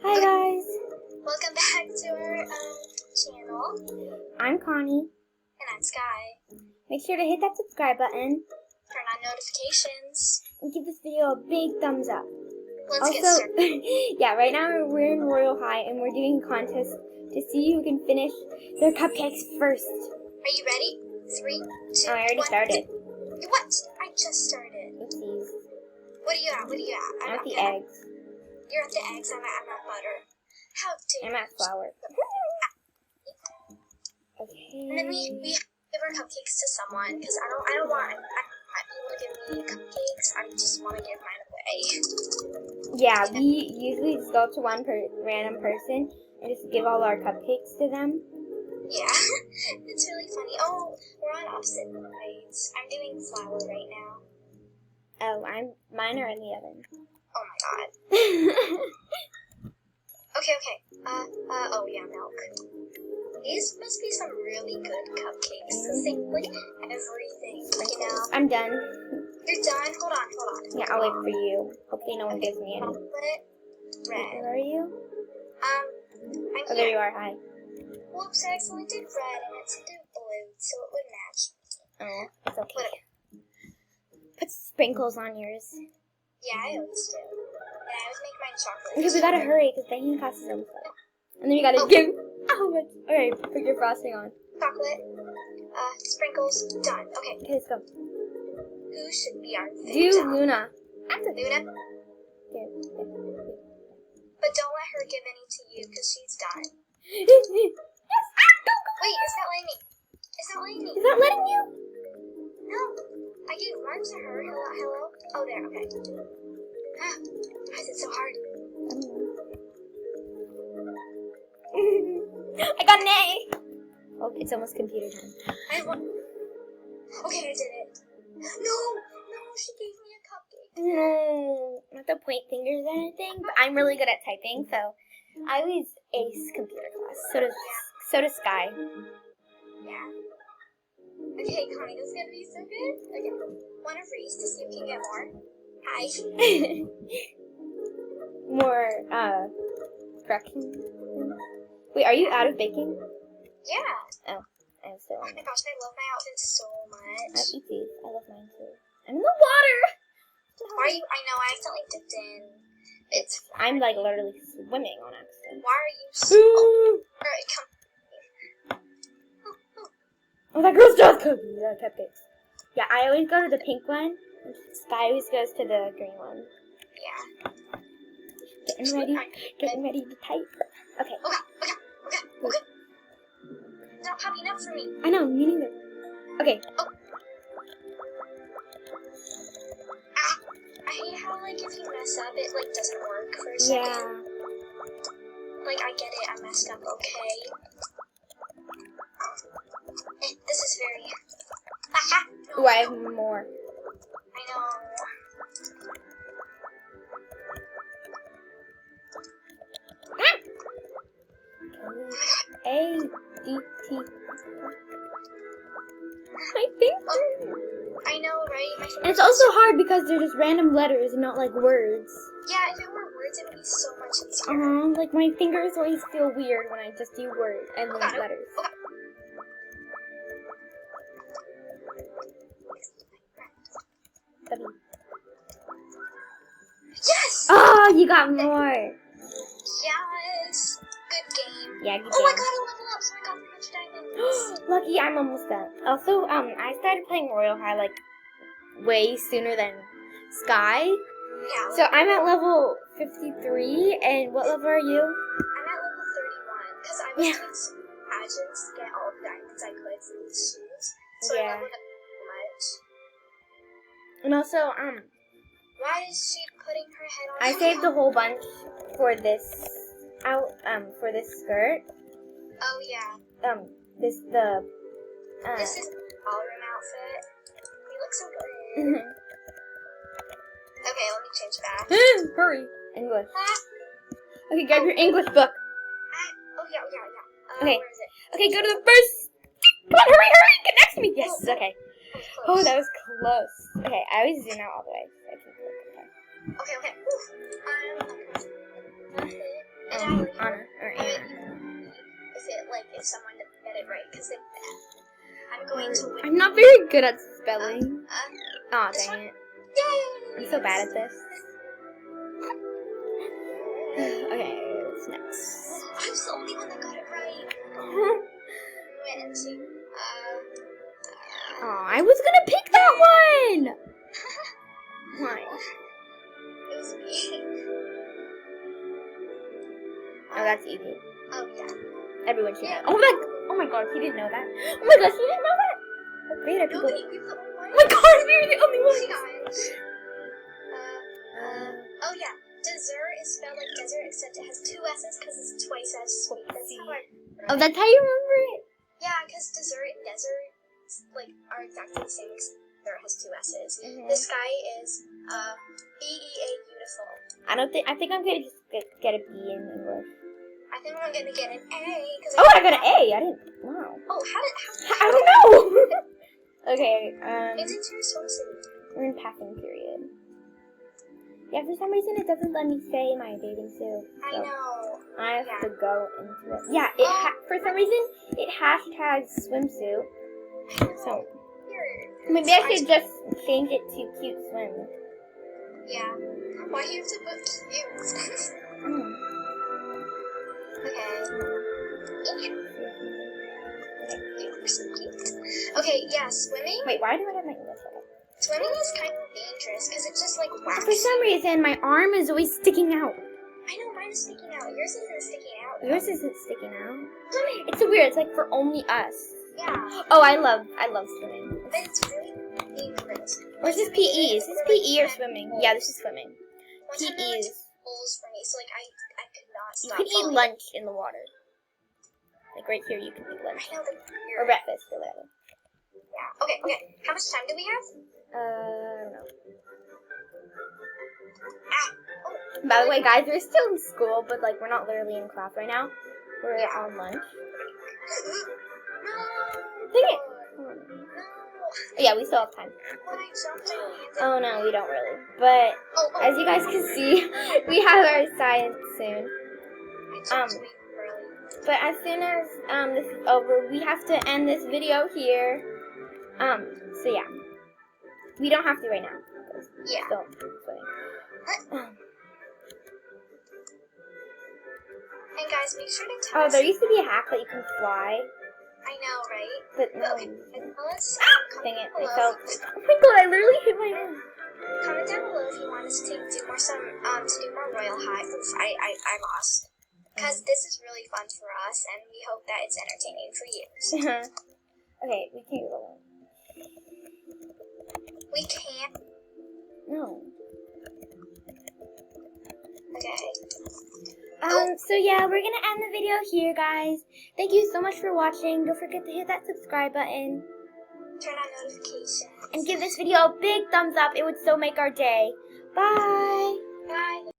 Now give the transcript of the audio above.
Hi guys, Welcome back to our channel. I'm Connie. And I'm Sky. Make sure to hit that subscribe button Turn on notifications. and give this video a big thumbs up. Let's get started. Yeah, right now we're in Royal High and we're doing a contest to see who can finish their cupcakes first. Are you ready? 3, 2, I already 1. started. What? I just started. Oopsies. What are you at? I'm at the eggs. You're at the eggs. I'm at butter. How dare I'm at flour. Okay. And then we give our cupcakes to someone because I don't want people to give me cupcakes. I just want to give mine away. Yeah, we usually just go up to one random person and just give all our cupcakes to them. Yeah, it's really funny. Oh, we're on opposite sides. I'm doing flour right now. Oh, mine are in the oven. Oh my god. Okay. Oh yeah, milk. These must be some really good cupcakes. They like everything, you know. I'm done. You're done? Hold on. Yeah, I'll wait for you. Hopefully no one gives me any. Chocolate, red. Where are you? I'm Oh, there you are. Hi. Whoops, I accidentally did red and it's into blue, so it would match. Oh, it's okay. Whatever. Put sprinkles on yours. Yeah, I always do. And I always make mine chocolate. Because we gotta hurry, because then he costs his own stuff. And then you gotta give. Oh, alright, put your frosting on. Chocolate, sprinkles, done. Okay, Okay, let's go. who should be our Do victim? Luna. Luna? Give. But don't let her give any to you, because she's done. Yes! Ah, go! Wait, it's not letting me. Is that letting you? No. I gave one to her. Hello? Oh, there, okay. Why is it so hard? I got an A! Oh, it's almost computer time. I have one. Okay, I did it. No, she gave me a cupcake. No, not to point fingers or anything, but I'm really good at typing, so I always ace computer class. So does Sky. Yeah. Okay, Connie, this is gonna be so good. Okay, want to freeze to see if you can get more? Hi. More, correction. Wait, are you out of baking? Yeah. Oh, I'm still Oh on. my gosh, I love my outfit so much. Eat these. I love mine too. I'm in the water! Why are you? I know, I accidentally dipped in. It's. I'm like literally swimming on accident. Why are you so. Alright, come. Oh, that girl's just cupcakes. Yeah, I always go to the pink one. And Sky always goes to the green one. Yeah. Getting ready to type. Okay. Okay. Not happy enough for me. I know, me neither. Okay. I hate how, like, if you mess up, it, like, doesn't work for a second. Yeah. Like, I get it, I messed up, okay. This is very... Ooh, I have more. I know. A D T. My finger. I know, right? My And it's also hard because they're just random letters and not like words. Yeah, if it were words, it would be so much easier. Like my fingers always feel weird when I just do words and leave Okay. letters. Okay. W. Yes! Oh, you got more. Yes! Good game. Yeah, you Oh my did. god, I leveled up, so I got 300 diamonds. Lucky, I'm almost done. Also, I started playing Royal High like way sooner than Sky. Yeah. So I'm at level 53, and what level are you? I'm at level 31, because I was doing some pageants to get all the diamonds I could for these shoes. So I leveled up so much. And also, Why is she putting her head on I saved a whole bunch for this for this skirt. Oh yeah. This This is the ballroom outfit. You look so good. Okay, let me change that. Hurry. English. Ah, Okay, grab your English book. oh yeah. Okay. Where is it? Okay, go to the first. Come on, hurry, get next to me. Yes, okay. Oh, Oh, that was close. Okay, I always zoom out all the way. So I can click. Okay. Oof. Anna. Anna or I Anna. mean, if someone didn't get it right, because I'm going to win. I'm not very good at spelling. Aw, this dang one? it. Yay! I'm so bad at this. Okay, what's next? I was the only one that got it right. Wait and see. Aw, I was gonna pick that one! Why? It was me. Oh, that's easy. Oh, yeah. Everyone should Yeah. know. Oh my god, he didn't know that. Oh my gosh, he didn't know that! How great are people? Nobody, we were the only one. Oh my god, we were the only Oh ones! my gosh. Oh yeah. Dessert is spelled like desert, except it has 2 S's because it's twice as sweet. That's how I. Oh, that's how you remember it? Yeah, because dessert and desert are exactly the same. Except dessert has 2 S's. Mhm. The sky is BEA beautiful. I think I'm gonna just get a B in English. I think I'm gonna get an A because. Oh, I got an A! I didn't. Wow. Oh, how? I don't know! Okay, It's into your sources. we're in passing period. Yeah, for some reason it doesn't let me say my bathing suit. I So know. I have Yeah. to go into it. Yeah, for some reason it hashtags swimsuit. So Here. maybe I should just change it to cute swim. Yeah. Why do you have to put cute? Mm. Okay. You're so cute. Okay, yeah, swimming. Wait, why do I have my English up? Swimming is kind of dangerous because it just like whacks. For some reason my arm is always sticking out. I know mine is sticking out. Yours isn't sticking out. Yours isn't sticking out. It's so weird. It's like for only us. Yeah, Oh, I love swimming. but it's really dangerous. Or is this PE? Is this PE or swimming? Yeah, this is swimming. One time PE I went is. to bowls for me, so like I could not You stop. can eat falling. lunch in the water. Like right here, you can eat lunch. I know the Or breakfast or whatever. Yeah. Okay. How much time do we have? I don't know. Oh. By the way, guys, we're still in school, but like we're not literally in class right now. We're on lunch. No. Dang it. No. Yeah, we still have time. When I jumped, I landed. Oh no, we don't really. But Oh. as you guys can see, we have our science soon. I jumped way early. But as soon as this is over, we have to end this video here. So yeah. We don't have to right now. Yeah. Still swimming. And guys, make sure to tell Oh, us. there used to be a hack that you can fly, I know, right? but no. Okay, and tell us. Dang it, I below. felt. Oh my god, I literally hit my head. Comment down below if you want us to do more Royal High. Oof, I lost. Because this is really fun for us, and we hope that it's entertaining for you. Okay, we can't go on. We can't. No. Okay. So yeah, we're gonna end the video here, guys. Thank you so much for watching. Don't forget to hit that subscribe button. Turn on notifications. And give this video a big thumbs up. It would so make our day. Bye! Bye.